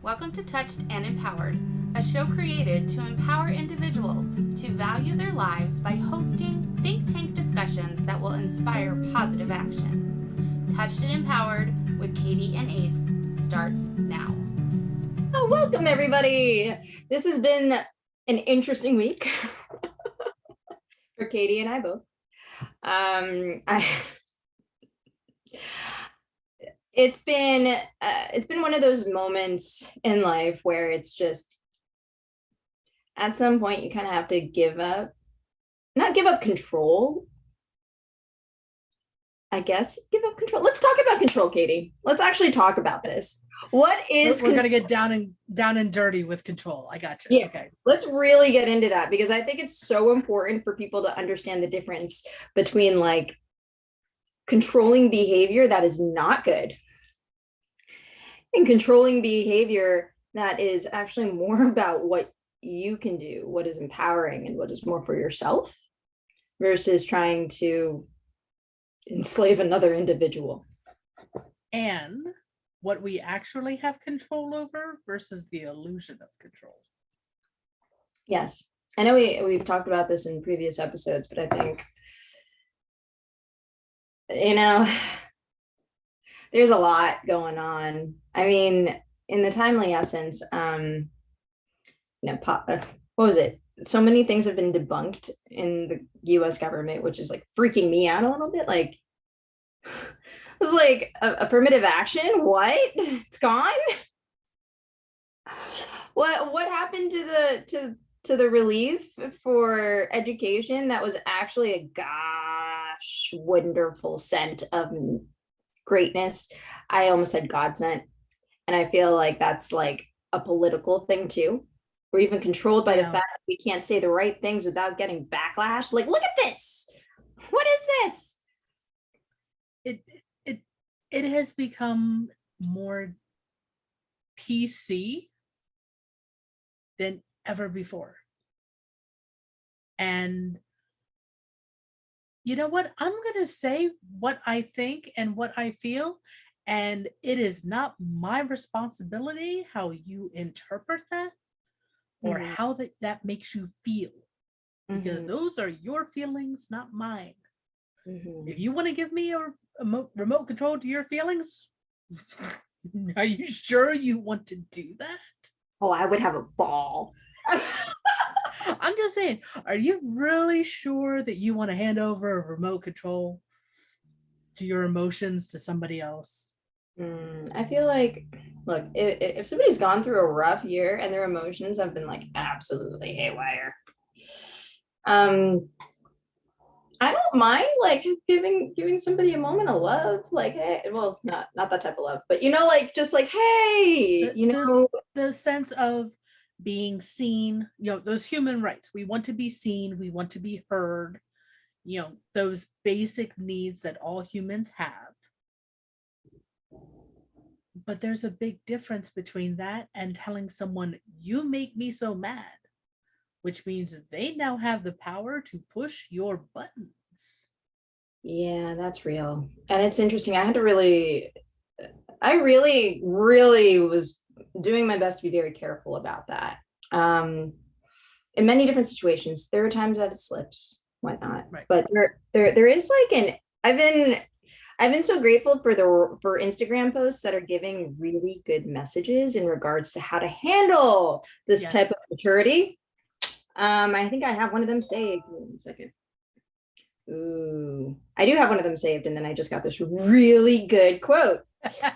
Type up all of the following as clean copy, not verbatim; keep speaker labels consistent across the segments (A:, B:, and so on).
A: Welcome to Touched and Empowered, a show created to empower individuals to value their lives by hosting think tank discussions that will inspire positive action. Touched and Empowered with Katie and Ace starts now.
B: Oh, welcome everybody. This has been an interesting week for Katie and I both. It's been one of those moments in life where it's just at some point you kind of have to not give up control. I guess give up control. Let's talk about control, Katie. Let's actually talk about this. What is
C: we're gonna get down and dirty with control. I got you.
B: Yeah.
C: Okay.
B: Let's really get into that because I think it's so important for people to understand the difference between like controlling behavior that is not good and controlling behavior that is actually more about what you can do, what is empowering and what is more for yourself versus trying to enslave another individual.
C: And what we actually have control over versus the illusion of control.
B: Yes. I know we've talked about this in previous episodes, but I think, there's a lot going on. I mean, in the timely essence, what was it? So many things have been debunked in the US government, which is like freaking me out a little bit. Like, it was like affirmative action. What? It's gone. What happened to the relief for education that was actually a gosh wonderful scent of greatness? I almost said God sent, and I feel like that's like a political thing too. We're even controlled by the fact that we can't say the right things without getting backlash. Like, look at this. What is this?
C: It has become more PC than ever before. And you know what? I'm going to say what I think and what I feel. And it is not my responsibility how you interpret that or how that makes you feel. Because those are your feelings, not mine. If you want to give me a remote control to your feelings, are you sure you want to do that?
B: Oh, I would have a ball.
C: I'm just saying, are you really sure that you want to hand over a remote control to your emotions to somebody else?
B: I feel like, look, if somebody's gone through a rough year and their emotions have been like absolutely haywire, I don't mind like giving somebody a moment of love, like, hey, well, not that type of love, but like just like, hey,
C: the sense of being seen, those human rights. We want to be seen, we want to be heard, those basic needs that all humans have. But there's a big difference between that and telling someone, you make me so mad, which means they now have the power to push your buttons.
B: Yeah, that's real. And it's interesting. I really, really was doing my best to be very careful about that. In many different situations, there are times that it slips, whatnot. Right. But there is like I've been so grateful for Instagram posts that are giving really good messages in regards to how to handle this type of maturity. I think I have one of them saved. Wait a second. Ooh, I do have one of them saved, and then I just got this really good quote.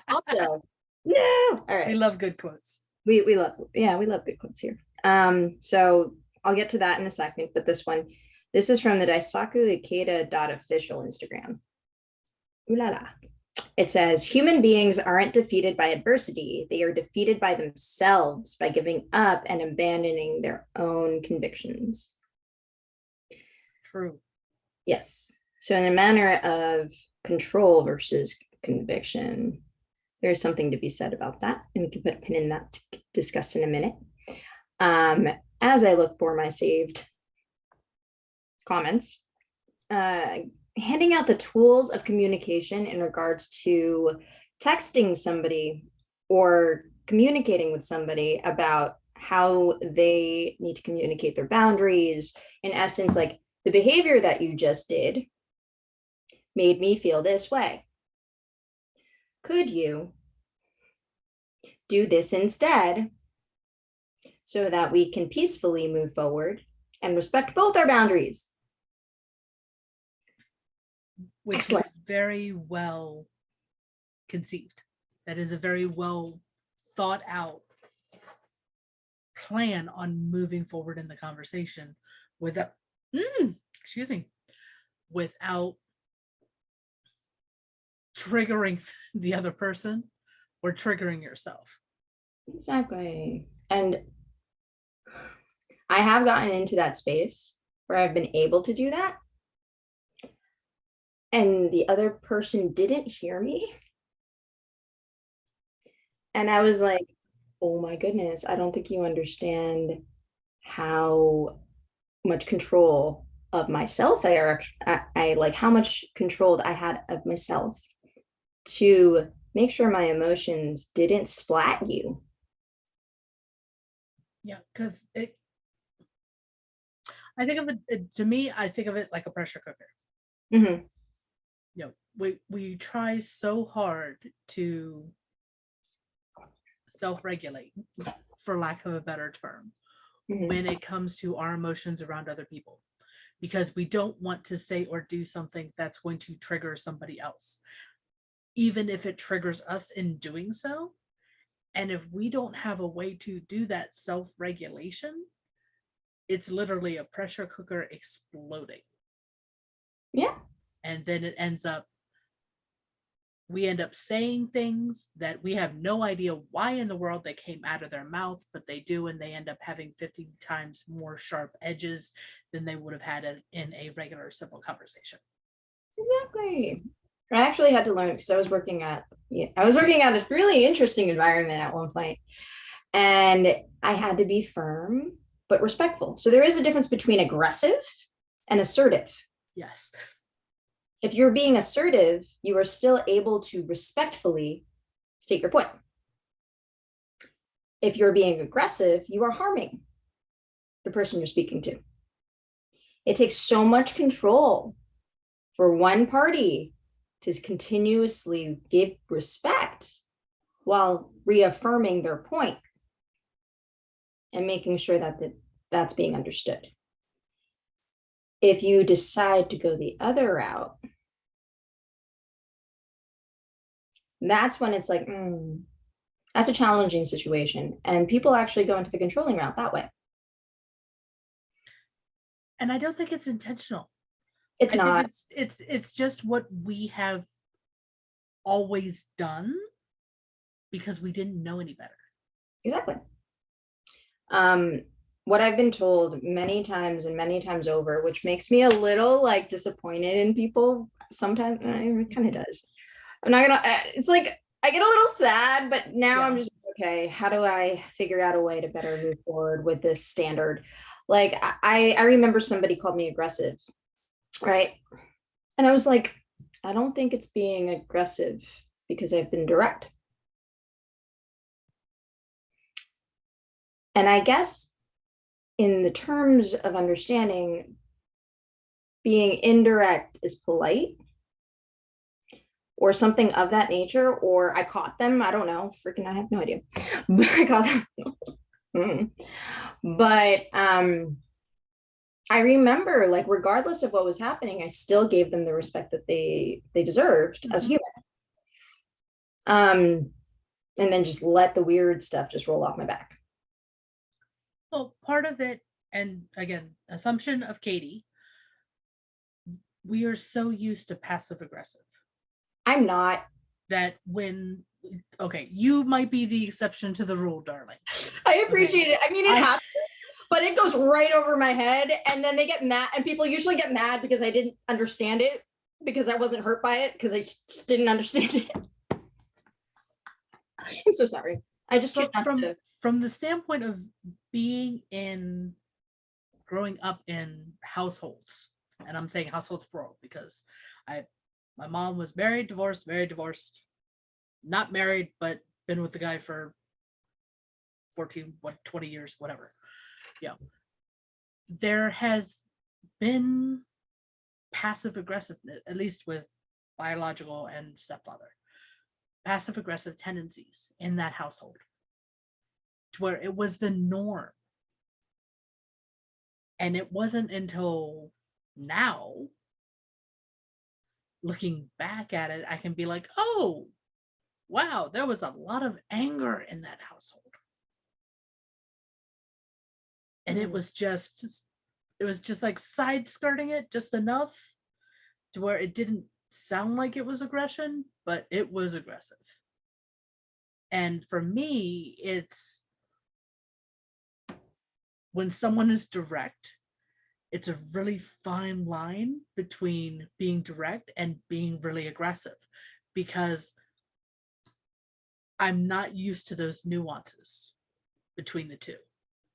B: Also, no. All right.
C: We love good quotes.
B: We love good quotes here. So I'll get to that in a second, but this is from the Daisaku Ikeda .official Instagram. Ooh la la. It says, human beings aren't defeated by adversity. They are defeated by themselves by giving up and abandoning their own convictions.
C: True.
B: Yes. So in a manner of control versus conviction, there's something to be said about that. And we can put a pin in that to discuss in a minute. As I look for my saved comments, handing out the tools of communication in regards to texting somebody or communicating with somebody about how they need to communicate their boundaries. In essence, like the behavior that you just did made me feel this way. Could you do this instead so that we can peacefully move forward and respect both our boundaries?
C: Which
B: Excellent.
C: is very well conceived. That is a very well thought out plan on moving forward in the conversation without excuse me, without triggering the other person or triggering yourself.
B: Exactly. And I have gotten into that space where I've been able to do that, and the other person didn't hear me. And I was like, oh my goodness, I don't think you understand how much control of myself I like how much control I had of myself to make sure my emotions didn't splat you.
C: Yeah, because I think of it, to me, I think of it like a pressure cooker.
B: Mm-hmm.
C: You know, we try so hard to self-regulate, for lack of a better term, when it comes to our emotions around other people, because we don't want to say or do something that's going to trigger somebody else, even if it triggers us in doing so. And if we don't have a way to do that self-regulation, it's literally a pressure cooker exploding.
B: Yeah.
C: And then we end up saying things that we have no idea why in the world they came out of their mouth, but they do, and they end up having 50 times more sharp edges than they would have had in a regular civil conversation.
B: Exactly. I actually had to learn because I was working at a really interesting environment at one point, and I had to be firm but respectful. So there is a difference between aggressive and assertive.
C: Yes.
B: If you're being assertive, you are still able to respectfully state your point. If you're being aggressive, you are harming the person you're speaking to. It takes so much control for one party to continuously give respect while reaffirming their point and making sure that that's being understood. If you decide to go the other route, that's when it's like, that's a challenging situation. And people actually go into the controlling route that way.
C: And I don't think it's intentional.
B: It's not.
C: It's just what we have always done because we didn't know any better.
B: Exactly. What I've been told many times and many times over, which makes me a little like disappointed in people sometimes, it kind of does. I'm not gonna, it's like, I get a little sad, but now I'm just, okay, how do I figure out a way to better move forward with this standard? Like, I remember somebody called me aggressive, right? And I was like, I don't think it's being aggressive because I've been direct. And I guess in the terms of understanding, being indirect is polite or something of that nature, or I caught them. I don't know. Freaking, I have no idea. But I caught them. But I remember, like, regardless of what was happening, I still gave them the respect that they deserved as a human. And then just let the weird stuff just roll off my back.
C: Well, part of it, and again, assumption of Katie, we are so used to passive aggressive.
B: I'm not.
C: That when, okay, you might be the exception to the rule, darling.
B: I appreciate it. I mean, it happens, but it goes right over my head. And then they get mad, and people usually get mad because I didn't understand it, because I wasn't hurt by it, because I just didn't understand it. I'm so sorry. I just
C: from the standpoint of growing up in households, and I'm saying households plural because my mom was married, divorced, not married, but been with the guy for 14, 20 years, whatever. There has been passive aggressiveness, at least with biological and stepfather, passive aggressive tendencies in that household, to where it was the norm. And it wasn't until now, looking back at it, I can be like, oh, wow, there was a lot of anger in that household. And it was just like side skirting it just enough to where it didn't sound like it was aggression, but it was aggressive. And for me, it's when someone is direct, it's a really fine line between being direct and being really aggressive, because I'm not used to those nuances between the two.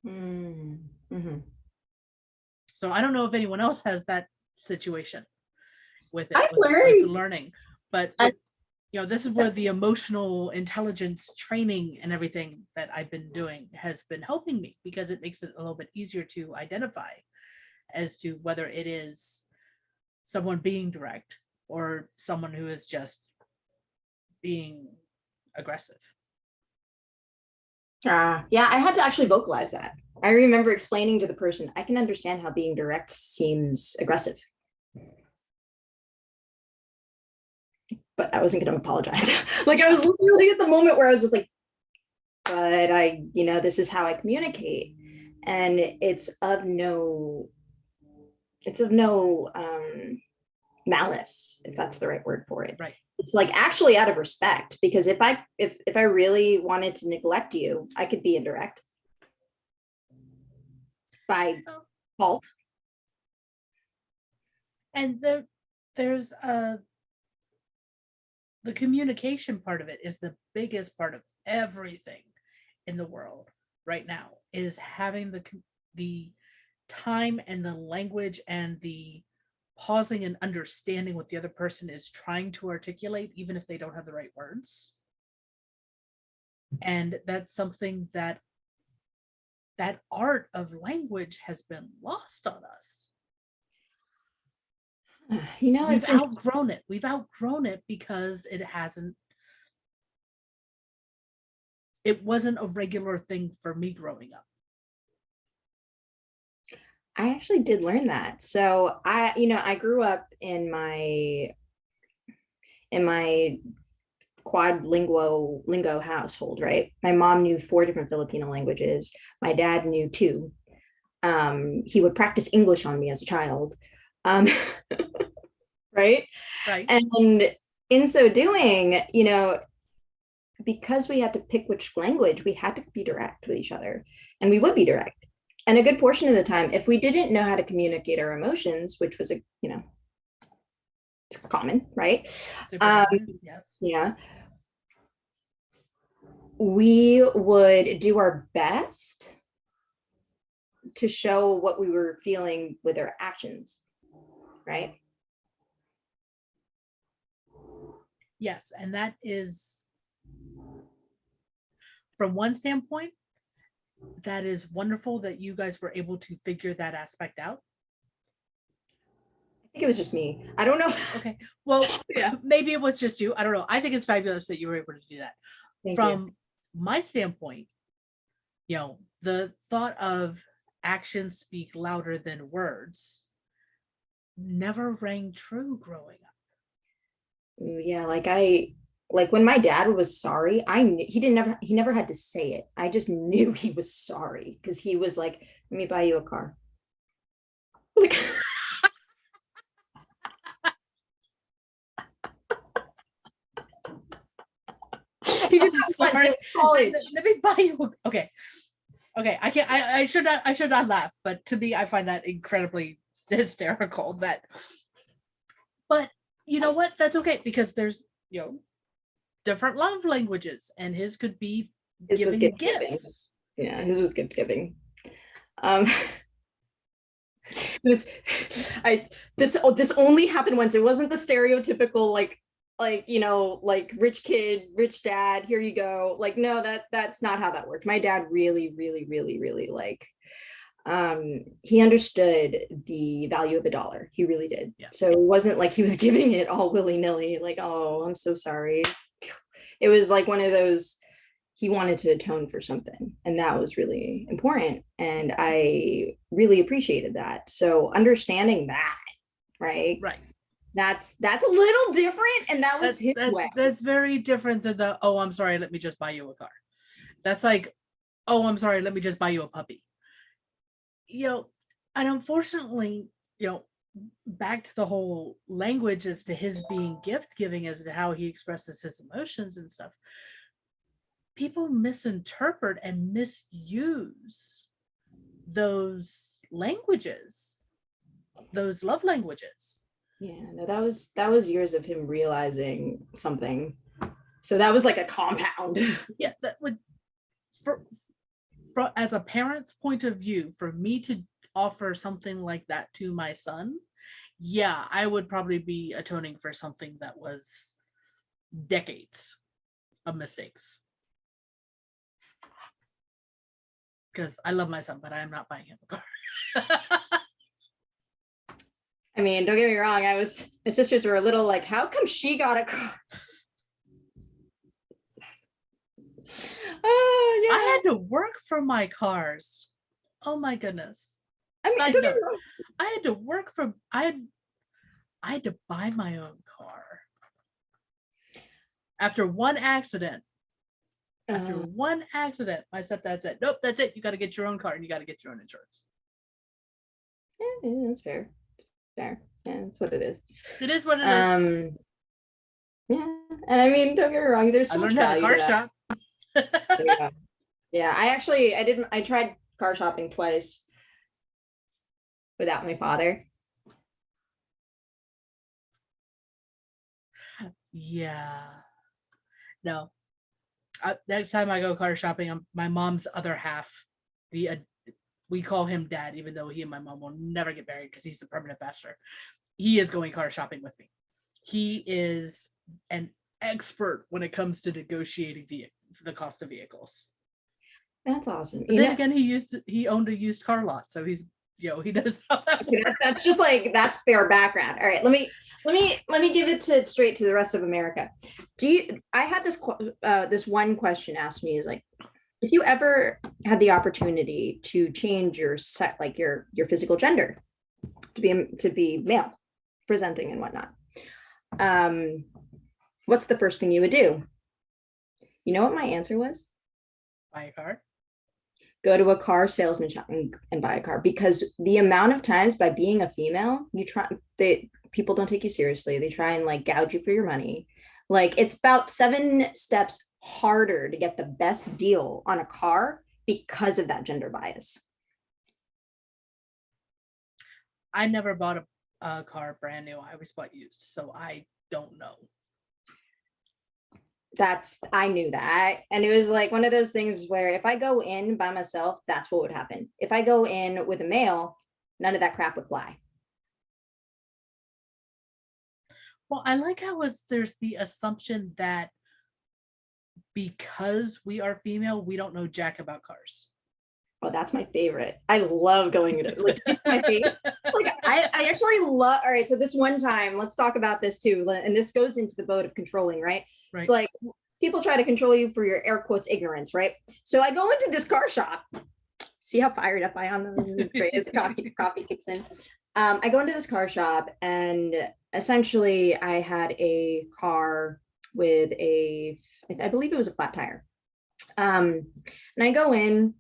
B: Mm-hmm.
C: So I don't know if anyone else has that situation with it,
B: with
C: learning, but this is where the emotional intelligence training and everything that I've been doing has been helping me, because it makes it a little bit easier to identify as to whether it is someone being direct or someone who is just being aggressive.
B: Yeah, I had to actually vocalize that. I remember explaining to the person, I can understand how being direct seems aggressive, but I wasn't going to apologize. Like, I was literally at the moment where I was just like, but this is how I communicate. And it's of no malice, if that's the right word for it.
C: Right.
B: It's like actually out of respect, because if I really wanted to neglect you, I could be indirect by fault.
C: And there's the communication part of it is the biggest part of everything in the world right now, is having the time and the language and the pausing and understanding what the other person is trying to articulate, even if they don't have the right words. And that's something that art of language has been lost on us. We've outgrown it. We've outgrown it because it wasn't a regular thing for me growing up.
B: I actually did learn that. So I grew up in my lingo household, right? My mom knew 4 different Filipino languages. My dad knew 2. He would practice English on me as a child. Right?
C: Right.
B: And in so doing, because we had to pick which language, we had to be direct with each other, and we would be direct. And a good portion of the time, if we didn't know how to communicate our emotions, which was it's common, right?
C: Yes.
B: Yeah. We would do our best to show what we were feeling with our actions, right?
C: Yes, and that is, from one standpoint, that is wonderful that you guys were able to figure that aspect out.
B: I think it was just me. I don't know.
C: Okay. Well, yeah. Maybe it was just you. I don't know. I think it's fabulous that you were able to do that. From my standpoint, the thought of actions speak louder than words never rang true growing up.
B: Yeah, like when my dad was sorry, I knew he never had to say it. I just knew he was sorry, because he was like, let me buy you a car. Like,
C: sorry. Let me buy you. Okay. I can't. I should not laugh. But to me, I find that incredibly hysterical. But you know what? That's okay, because there's different love languages, and his could be giving gifts.
B: Yeah, his was gift giving. This only happened once. It wasn't the stereotypical like like, you know, like rich kid, rich dad, here you go. Like, no, that's not how that worked. My dad really, really, really, really like, he understood the value of a dollar. He really did.
C: Yeah.
B: So it wasn't like he was giving it all willy-nilly, like, oh, I'm so sorry. It was like one of those, he wanted to atone for something, and that was really important. And I really appreciated that. So understanding that, right?
C: Right.
B: That's a little different, and that was his way.
C: That's very different than the, oh, I'm sorry, let me just buy you a car. That's like, oh, I'm sorry, let me just buy you a puppy. You know, and unfortunately, you know, back to the whole language as to his being gift giving, as to how he expresses his emotions and stuff. People misinterpret and misuse those languages, those love languages.
B: Yeah, no, that was years of him realizing something. So that was like a compound.
C: Yeah, that would, for as a parent's point of view, for me to offer something like that to my son, yeah, I would probably be atoning for something that was decades of mistakes. Because I love my son, but I am not buying him a car.
B: I mean, don't get me wrong. My sisters were a little like, how come she got a car? Oh, yeah.
C: I had to work for my cars. Oh my goodness.
B: I mean,
C: Side
B: don't get
C: note,
B: me wrong.
C: I had to work for, I had to buy my own car. After one accident, my stepdad said, nope, that's it. You got to get your own car and you got to get your own insurance.
B: Yeah, that's fair. Fair. Yeah, that's what it is.
C: It is what it is.
B: Yeah, and I mean, don't get me wrong. There's so much value
C: car
B: to
C: shop.
B: Yeah, I tried car shopping twice without my father.
C: Yeah. No. Next time I go car shopping, my mom's other half, we call him dad, even though he and my mom will never get married because he's the permanent bachelor. He is going car shopping with me. He is an expert when it comes to negotiating the cost of vehicles.
B: That's awesome.
C: But then again, he owned a used car lot, so he's, you know, he does.
B: That's just like, that's fair background. All right, let me give it straight to the rest of America. I had this one question asked me, is like, if you ever had the opportunity to change your physical gender to be male presenting and whatnot, what's the first thing you would do? You know what my answer was?
C: Buy a car.
B: Go to a car salesman shop and buy a car, because the amount of times by being a female, people don't take you seriously. They try and like gouge you for your money. Like, it's about 7 steps harder to get the best deal on a car because of that gender bias.
C: I never bought a car brand new. I always bought used, so I don't know.
B: I knew that. And it was like one of those things where if I go in by myself, that's what would happen. If I go in with a male, none of that crap would fly.
C: Well, I like how there's the assumption that because we are female, we don't know jack about cars.
B: Oh, that's my favorite. I love going into like just my face. Like I actually love. All right, so this one time, let's talk about this too. And this goes into the boat of controlling, right? It's like people try to control you for your air quotes ignorance, right? So I go into this car shop. See how fired up I am? This is great. The coffee kicks in. I go into this car shop, and essentially I had a car with I believe it was a flat tire. And I go in,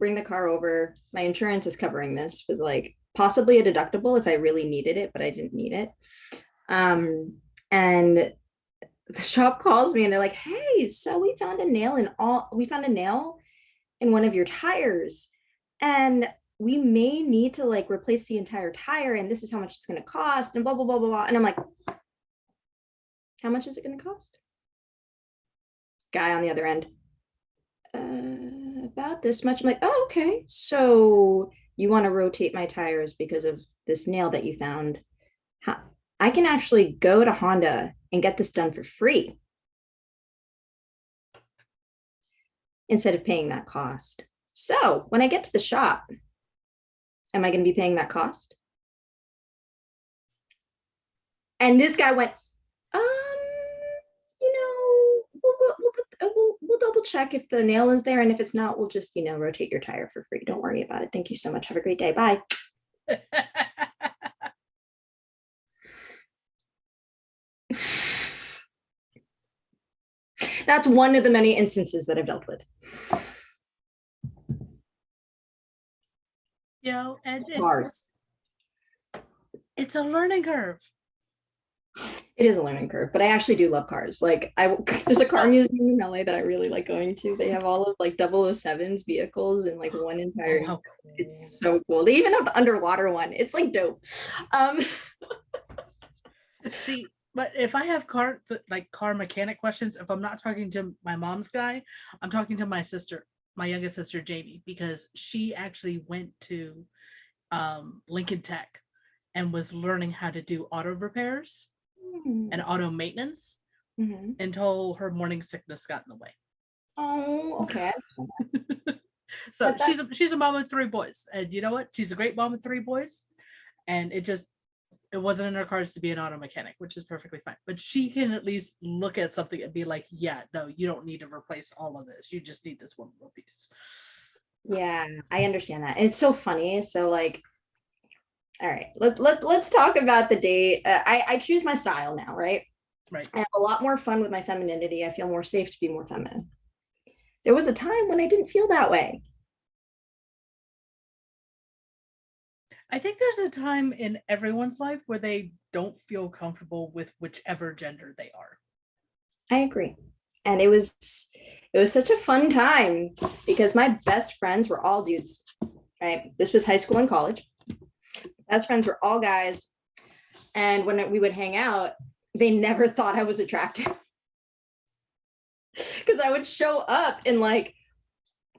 B: bring the car over. My insurance is covering this with like possibly a deductible if I really needed it, but I didn't need it. And the shop calls me and they're like, hey, so we found a nail in one of your tires, and we may need to like replace the entire tire, and this is how much it's going to cost, and blah, blah, blah, blah, blah. And I'm like, how much is it going to cost? Guy on the other end, about this much. I'm like, oh, okay. So you want to rotate my tires because of this nail that you found? I can actually go to Honda and get this done for free instead of paying that cost. So when I get to the shop, am I going to be paying that cost? And this guy went, we'll double check if the nail is there. And if it's not, we'll just, rotate your tire for free. Don't worry about it. Thank you so much. Have a great day. Bye. That's one of the many instances that I've dealt with.
C: And
B: cars.
C: It's a learning curve.
B: It is a learning curve, but I actually do love cars. Like there's a car museum in LA that I really like going to. They have all of like 007's vehicles in like one entire.
C: Cool.
B: It's so cool. They even have the underwater one. It's like dope.
C: See, but if I have car mechanic questions, if I'm not talking to my mom's guy, I'm talking to my sister, my youngest sister, Jamie, because she actually went to Lincoln Tech and was learning how to do auto repairs and auto maintenance until her morning sickness got in the way.
B: Oh, okay.
C: So she's a mom with 3 boys, and you know what? She's a great mom with 3 boys, and it wasn't in her cards to be an auto mechanic, which is perfectly fine. But she can at least look at something and be like, yeah, no, you don't need to replace all of this. You just need this one little piece.
B: Yeah, I understand that. And it's so funny. So like, all right, let's talk about the date. I choose my style now, right?
C: Right.
B: I have a lot more fun with my femininity. I feel more safe to be more feminine. There was a time when I didn't feel that way.
C: I think there's a time in everyone's life where they don't feel comfortable with whichever gender they are.
B: I agree. And it was such a fun time because my best friends were all dudes, right? This was high school and college. Best friends were all guys. And when we would hang out, they never thought I was attractive. Because I would show up in like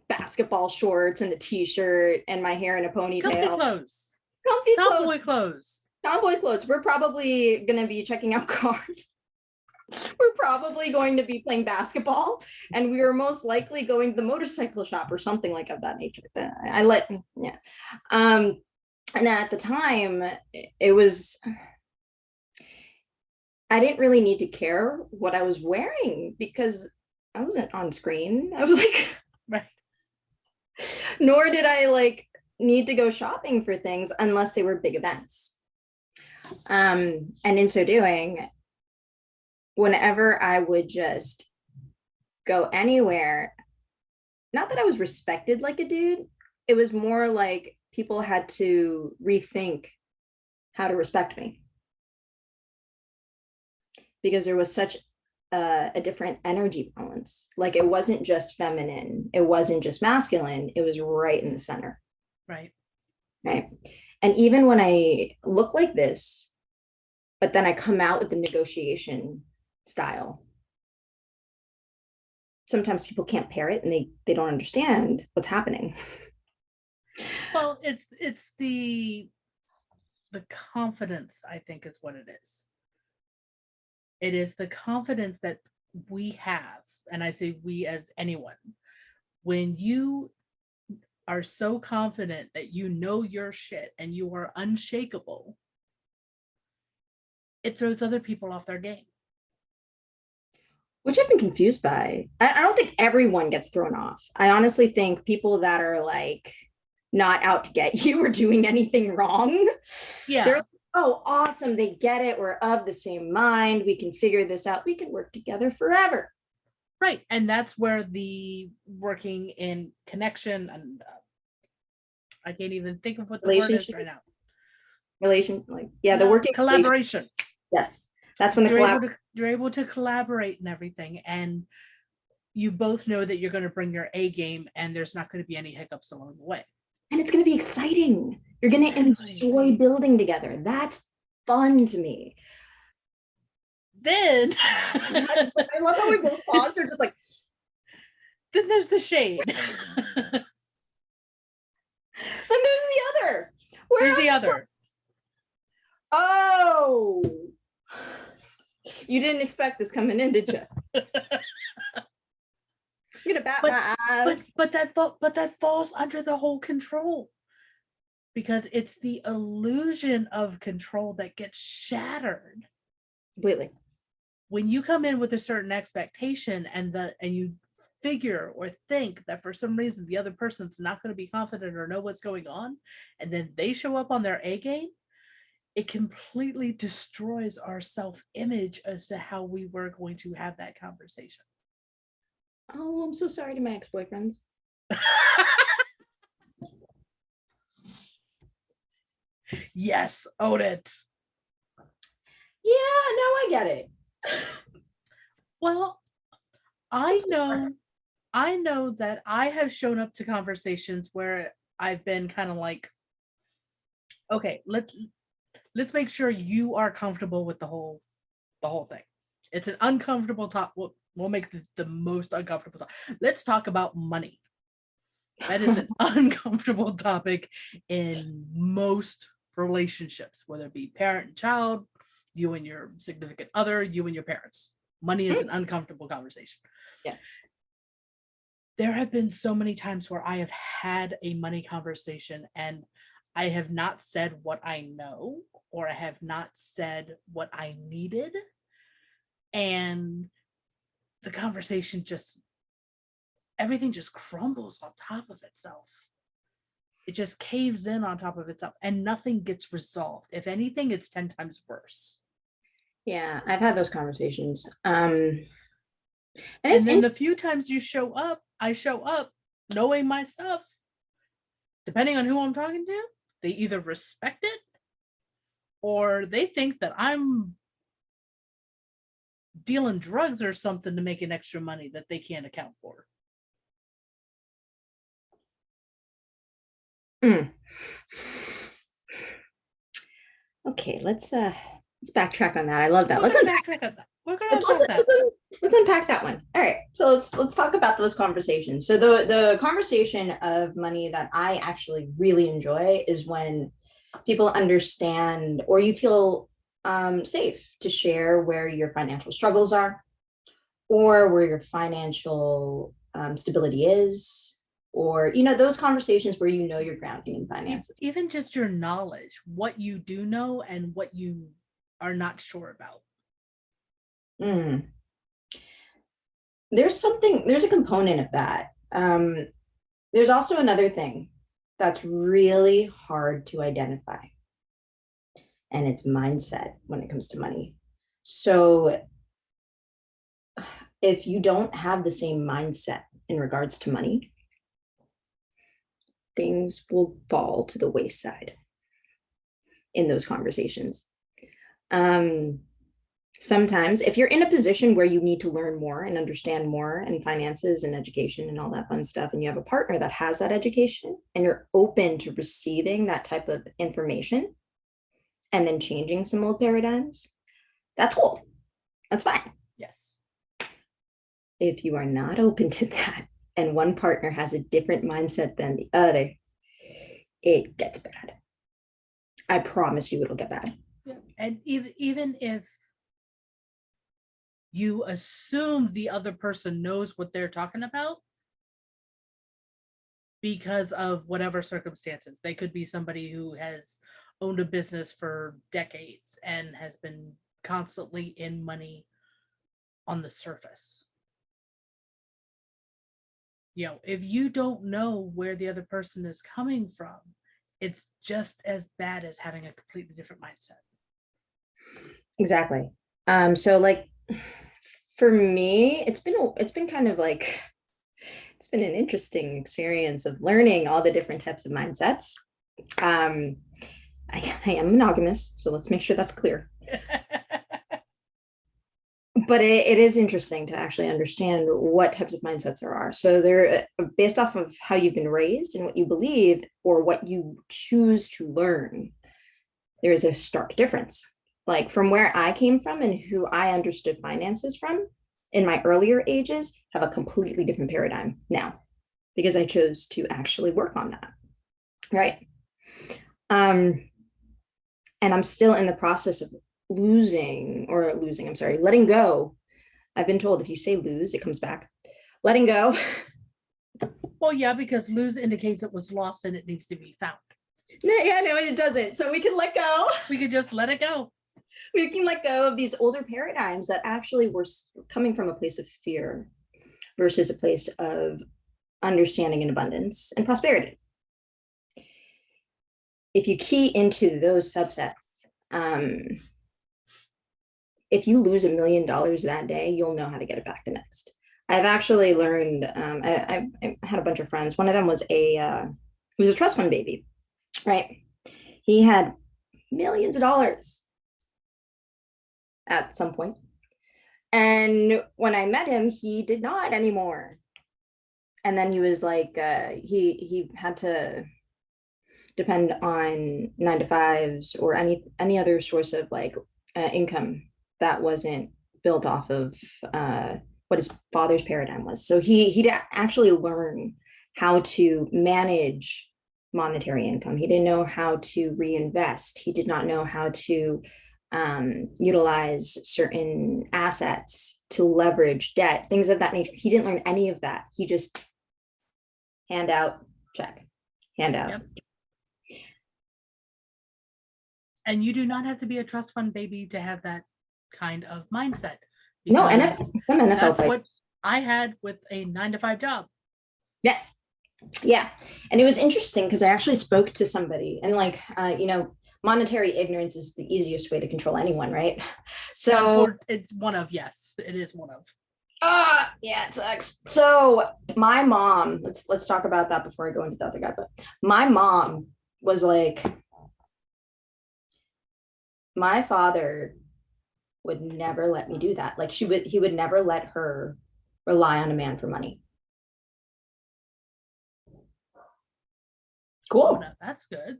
B: basketball shorts and a t-shirt and my hair in a ponytail.
C: Comfy clothes.
B: Tomboy clothes. We're probably going to be checking out cars. We're probably going to be playing basketball, and we were most likely going to the motorcycle shop or something like of that nature. And at the time, I didn't really need to care what I was wearing because I wasn't on screen. I was like,
C: right.
B: Nor did I like need to go shopping for things unless they were big events. And in so doing, whenever I would just go anywhere, not that I was respected like a dude, it was more like people had to rethink how to respect me. Because there was such a different energy balance. Like it wasn't just feminine, it wasn't just masculine, it was right in the center.
C: Right.
B: And even when I look like this, but then I come out with the negotiation style, sometimes people can't pair it and they don't understand what's happening.
C: Well, it's the confidence, I think, is what it is. It is the confidence that we have, and I say we as anyone, when you are so confident that you know your shit and you are unshakable, it throws other people off their game.
B: Which I've been confused by. I don't think everyone gets thrown off. I honestly think people that are like not out to get you or doing anything wrong.
C: Yeah.
B: They're like, oh, awesome. They get it. We're of the same mind. We can figure this out. We can work together forever.
C: Right. And that's where the working in connection and I can't even think of what the word is right now.
B: The working
C: collaboration.
B: Yes. That's when
C: you're able to collaborate and everything. And you both know that you're going to bring your A game and there's not going to be any hiccups along the way.
B: And it's going to be exciting. You're going to enjoy building together. That's fun to me.
C: Then
B: I love how we both pause. We're just like,
C: then there's the shade.
B: And there's the other.
C: Where's the other?
B: Oh, You didn't expect this coming in, did you? I'm gonna bat my eyes.
C: But that falls under the whole control, because it's the illusion of control that gets shattered
B: Completely.
C: when you come in with a certain expectation and you figure or think that for some reason the other person's not going to be confident or know what's going on, and then they show up on their A game. It completely destroys our self-image as to how we were going to have that conversation.
B: Oh, I'm so sorry to my ex-boyfriends.
C: Yes, own it.
B: Yeah, no, I get it.
C: Well, I know that I have shown up to conversations where I've been kind of like, okay, let's make sure you are comfortable with the whole thing. It's an uncomfortable topic. We'll make the most uncomfortable topic. Let's talk about money. That is an uncomfortable topic in most relationships, whether it be parent and child, you and your significant other, you and your parents. Money is an uncomfortable conversation.
B: Yes.
C: There have been so many times where I have had a money conversation and I have not said what I know, or I have not said what I needed. And the conversation everything just crumbles on top of itself. It just caves in on top of itself and nothing gets resolved. If anything, it's 10 times worse.
B: Yeah, I've had those conversations.
C: And then the few times I show up knowing my stuff. Depending on who I'm talking to, they either respect it or they think that I'm dealing drugs or something to make an extra money that they can't account for.
B: Okay, let's backtrack on that. I love that. Let's
C: backtrack on that. We're gonna unpack that.
B: Let's unpack that one. All right, so let's talk about those conversations. So the conversation of money that I actually really enjoy is when people understand, or you feel safe to share where your financial struggles are, or where your financial stability is, or those conversations where your grounding in finances.
C: Even just your knowledge, what you do know and what you are not sure about.
B: There's a component of that. There's also another thing that's really hard to identify, and it's mindset when it comes to money. So if you don't have the same mindset in regards to money, things will fall to the wayside in those conversations. Sometimes if you're in a position where you need to learn more and understand more in finances and education and all that fun stuff, and you have a partner that has that education and you're open to receiving that type of information and then changing some old paradigms, that's cool. That's fine.
C: Yes.
B: If you are not open to that and one partner has a different mindset than the other, it gets bad. I promise you it'll get bad.
C: Yeah. And even if you assume the other person knows what they're talking about because of whatever circumstances, they could be somebody who has owned a business for decades and has been constantly in money on the surface. If you don't know where the other person is coming from, it's just as bad as having a completely different mindset.
B: Exactly. So like for me, it's been kind of like, it's been an interesting experience of learning all the different types of mindsets. I am monogamous, so let's make sure that's clear. But it is interesting to actually understand what types of mindsets there are. So they're based off of how you've been raised and what you believe or what you choose to learn. There is a stark difference. Like from where I came from and who I understood finances from in my earlier ages have a completely different paradigm now because I chose to actually work on that. Right. And I'm still in the process of letting go. I've been told if you say lose, it comes back. Letting go.
C: Well, yeah, because lose indicates it was lost and it needs to be found.
B: No, it doesn't. So we can let go.
C: We could just let it go.
B: We can let go of these older paradigms that actually were coming from a place of fear versus a place of understanding and abundance and prosperity. If you key into those subsets, if you lose $1 million that day, you'll know how to get it back the next. I've actually learned, I had a bunch of friends. One of them was he was a trust fund baby, right? He had millions of dollars at some point. And when I met him, he did not anymore. And then he was like, he had to depend on 9-to-5s or any other source of like income that wasn't built off of what his father's paradigm was. So he'd actually learn how to manage monetary income. He didn't know how to reinvest. He did not know how to utilize certain assets to leverage debt, things of that nature. He didn't learn any of that. He just hand out, check, hand out. Yep.
C: And you do not have to be a trust fund baby to have that kind of mindset.
B: No, and some NFL
C: that's what I had with a 9-to-5 job.
B: Yes. Yeah. And it was interesting because I actually spoke to somebody and like, monetary ignorance is the easiest way to control anyone, right? So
C: it's one of, yes, it is one of.
B: Yeah, it sucks. So my mom, let's talk about that before I go into the other guy, but my mom was like, my father would never let me do that. Like he would never let her rely on a man for money. Cool.
C: Oh, no, that's good.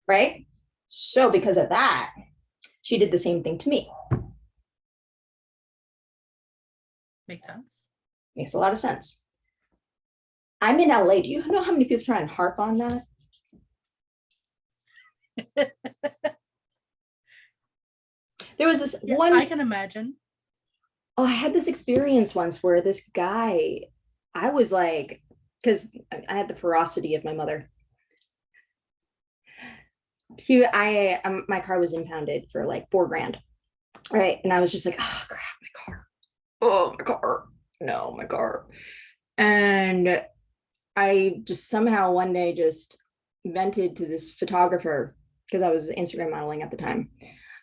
B: Right? So because of that, she did the same thing to me.
C: Makes sense.
B: Makes a lot of sense. I'm in LA. Do you know how many people try and harp on that? There was this one.
C: I can imagine.
B: Oh, I had this experience once where this guy, I was like, because I had the ferocity of my mother. My car was impounded for like $4,000, right? And I was just like, oh crap, my car. Oh, my car. No, my car. And I just somehow one day just vented to this photographer because I was Instagram modeling at the time,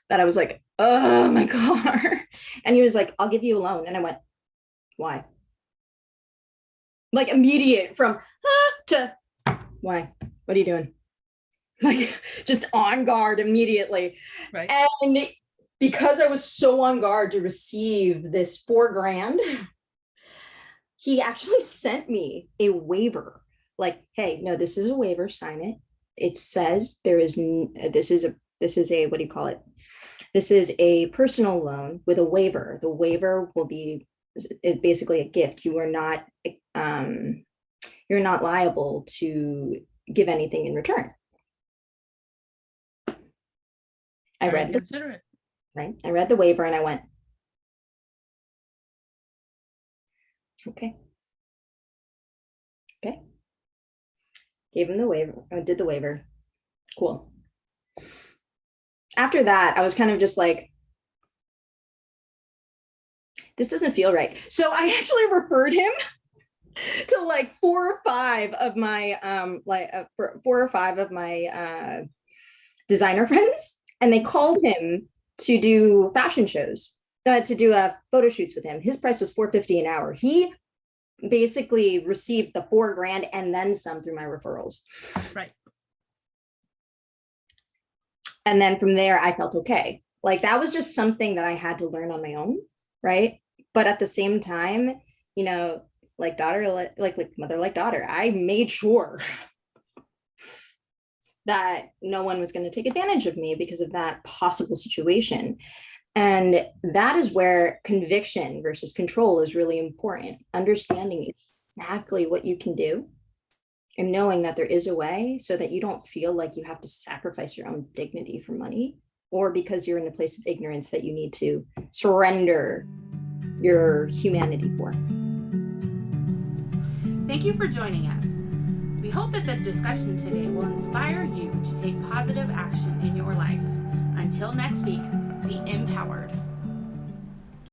B: that I was like, oh my car. And he was like, I'll give you a loan. And I went, why? Like immediate from to why? What are you doing? Like just on guard immediately.
C: Right.
B: And because I was so on guard to receive this $4,000, he actually sent me a waiver. Like, hey, no, this is a waiver, sign it. It says this is a, what do you call it? This is a personal loan with a waiver. The waiver will be basically a gift. You are not, you're not liable to give anything in return. I read the waiver and I went, okay. Gave him the waiver. I did the waiver. Cool. After that, I was kind of just like, this doesn't feel right. So I actually referred him to like 4 or 5 of my designer friends, and they called him to do fashion shows, to do photo shoots with him. His price was $450 an hour. He basically received the $4,000 and then some through my referrals.
C: Right. And
B: then from there, I felt okay. Like that was just something that I had to learn on my own, right? But at the same time, like daughter, like mother, like daughter, I made sure that no one was going to take advantage of me because of that possible situation. And that is where conviction versus control is really important. Understanding exactly what you can do and knowing that there is a way so that you don't feel like you have to sacrifice your own dignity for money or because you're in a place of ignorance that you need to surrender your humanity for.
A: Thank you for joining us. We hope that the discussion today will inspire you to take positive action in your life. Until next week, be empowered.